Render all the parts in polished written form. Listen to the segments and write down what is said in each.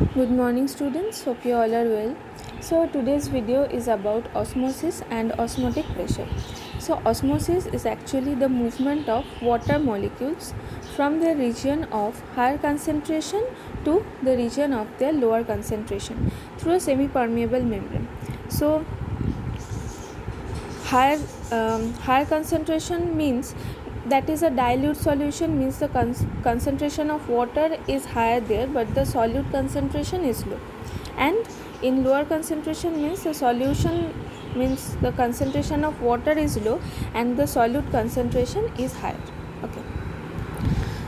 Good morning students, hope you all are well. So today's video is about osmosis and osmotic pressure. So osmosis is actually the movement of water molecules from the region of higher concentration to the region of their lower concentration through a semi-permeable membrane. So higher concentration means that is a dilute solution, means the concentration of water is higher there but the solute concentration is low, and in lower concentration means the solution means the concentration of water is low and the solute concentration is higher. Okay,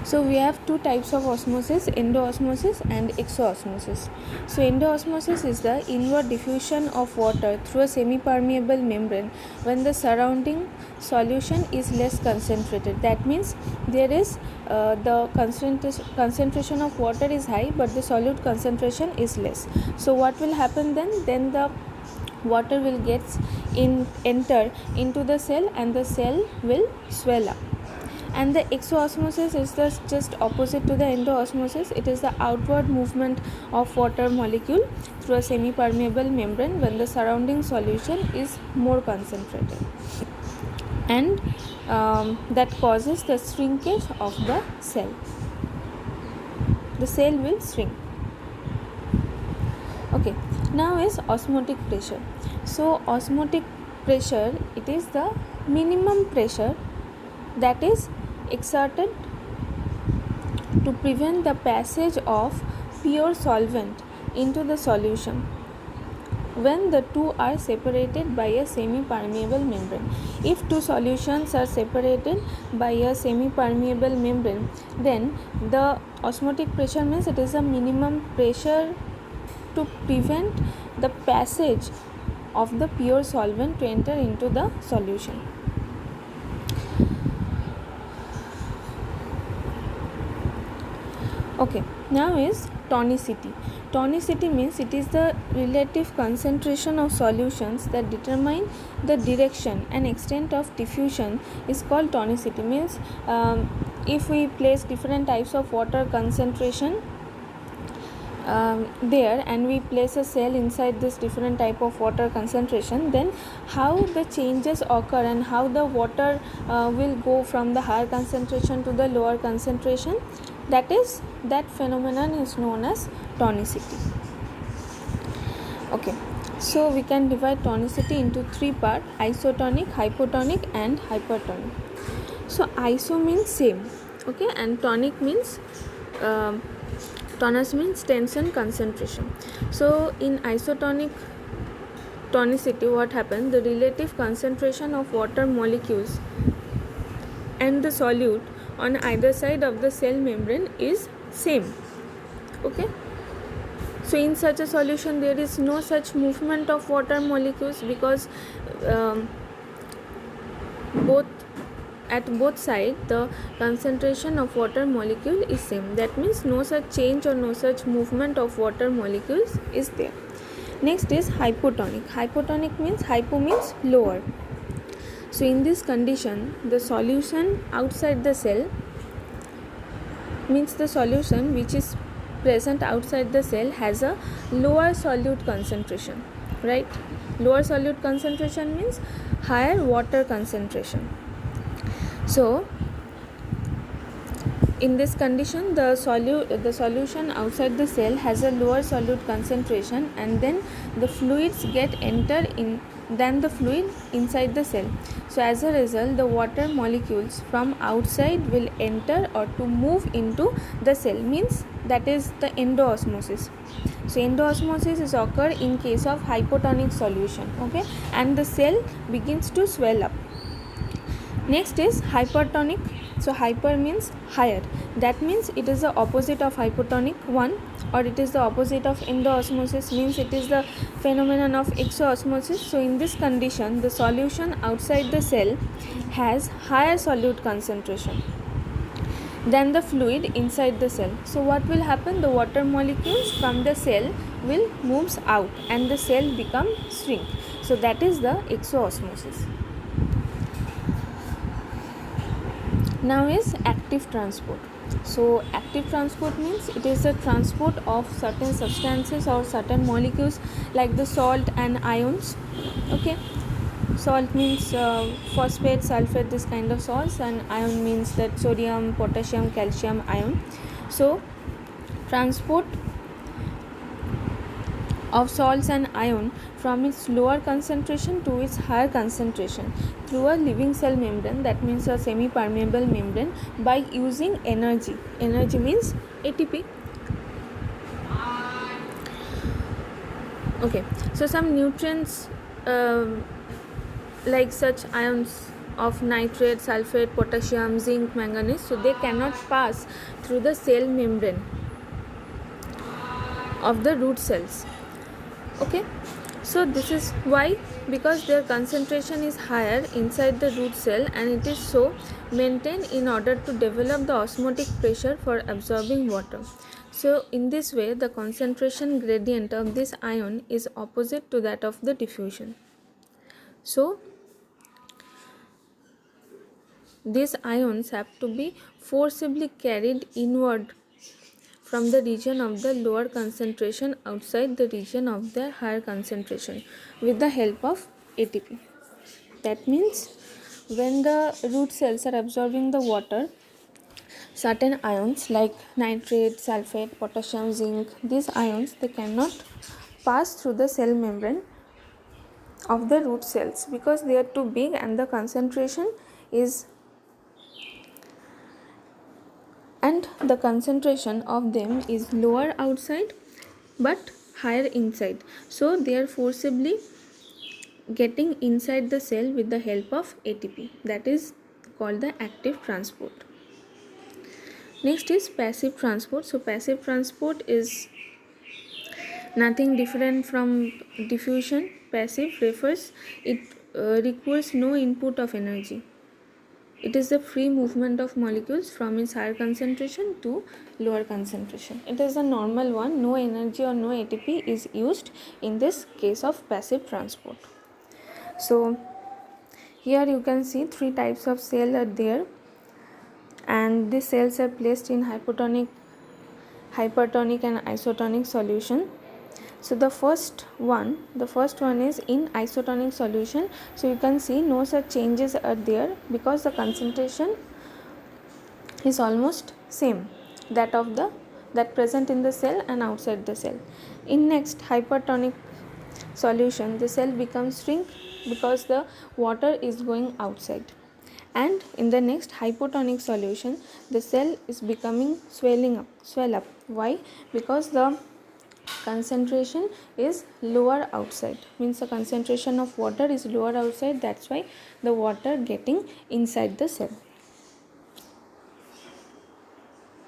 so we have two types of osmosis, endoosmosis and exoosmosis. So endoosmosis is the inward diffusion of water through a semi-permeable membrane when the surrounding solution is less concentrated. That means there is the concentration of water is high but the solute concentration is less. So what will happen then? Then the water will enter into the cell and the cell will swell up. And the exoosmosis is the just opposite to the endoosmosis. It is the outward movement of water molecule through a semi-permeable membrane when the surrounding solution is more concentrated, and that causes the shrinkage of the cell. The cell will shrink. Okay, now is osmotic pressure. So osmotic pressure, it is the minimum pressure that is exerted to prevent the passage of pure solvent into the solution when the two are separated by a semi-permeable membrane. If two solutions are separated by a semi-permeable membrane, then the osmotic pressure means it is a minimum pressure to prevent the passage of the pure solvent to enter into the solution. Okay, now is tonicity. Tonicity means it is the relative concentration of solutions that determine the direction and extent of diffusion is called tonicity. Means if we place different types of water concentration there and we place a cell inside this different type of water concentration, then how the changes occur and how the water will go from the higher concentration to the lower concentration, that phenomenon is known as tonicity. Okay, so we can divide tonicity into three parts: isotonic, hypotonic and hypertonic. So iso means same, okay, and tonic means tonus means tension, concentration. So in isotonic tonicity, what happens? The relative concentration of water molecules and the solute on either side of the cell membrane is same. Okay, so in such a solution there is no such movement of water molecules because at both sides the concentration of water molecule is same. That means no such change or no such movement of water molecules is there. Next is hypotonic. Hypotonic means, hypo means lower. So in this condition, the solution outside the cell means the solution which is present outside the cell has a lower solute concentration, right? Lower solute concentration means higher water concentration. So in this condition, the solution outside the cell has a lower solute concentration, and then the fluids get enter in than the fluid inside the cell. So as a result, the water molecules from outside will enter or to move into the cell, means that is the endoosmosis. So endoosmosis is occur in case of hypotonic solution, okay, and the cell begins to swell up. Next is hypertonic. So hyper means higher. That means it is the opposite of hypotonic one, or it is the opposite of endoosmosis, means it is the phenomenon of exoosmosis. So in this condition, the solution outside the cell has higher solute concentration than the fluid inside the cell. So what will happen? The water molecules from the cell will moves out and the cell become shrink. So that is the exoosmosis. Now is active transport. So active transport means it is the transport of certain substances or certain molecules like the salt and ions. Okay, salt means phosphate, sulfate, this kind of salts, and ion means that sodium, potassium, calcium ion. So transport of salts and ion from its lower concentration to its higher concentration through a living cell membrane, that means a semi permeable membrane, by using energy. Energy means ATP. Okay, so some nutrients like such ions of nitrate, sulfate, potassium, zinc, manganese, so they cannot pass through the cell membrane of the root cells. Okay, so this is why, because their concentration is higher inside the root cell, and it is so maintained in order to develop the osmotic pressure for absorbing water. So in this way the concentration gradient of this ion is opposite to that of the diffusion. So these ions have to be forcibly carried inward from the region of the lower concentration outside the region of the higher concentration with the help of ATP. That means when the root cells are absorbing the water, certain ions like nitrate, sulfate, potassium, zinc, these ions, they cannot pass through the cell membrane of the root cells because they are too big and the concentration is of them is lower outside but higher inside, so they are forcibly getting inside the cell with the help of ATP, that is called the active transport. Next is passive transport. So passive transport is nothing different from diffusion. Passive refers it requires no input of energy. It is the free movement of molecules from its higher concentration to lower concentration. It is a normal one. No energy or no ATP is used in this case of passive transport. So here you can see three types of cell are there, and these cells are placed in hypertonic and isotonic solution. So the first one is in isotonic solution. So you can see no such changes are there because the concentration is almost same that present in the cell and outside the cell. In next hypertonic solution, the cell becomes shrink because the water is going outside, and in the next hypotonic solution the cell is becoming swell up. Why? Because the concentration is lower outside, means the concentration of water is lower outside, that's why the water getting inside the cell.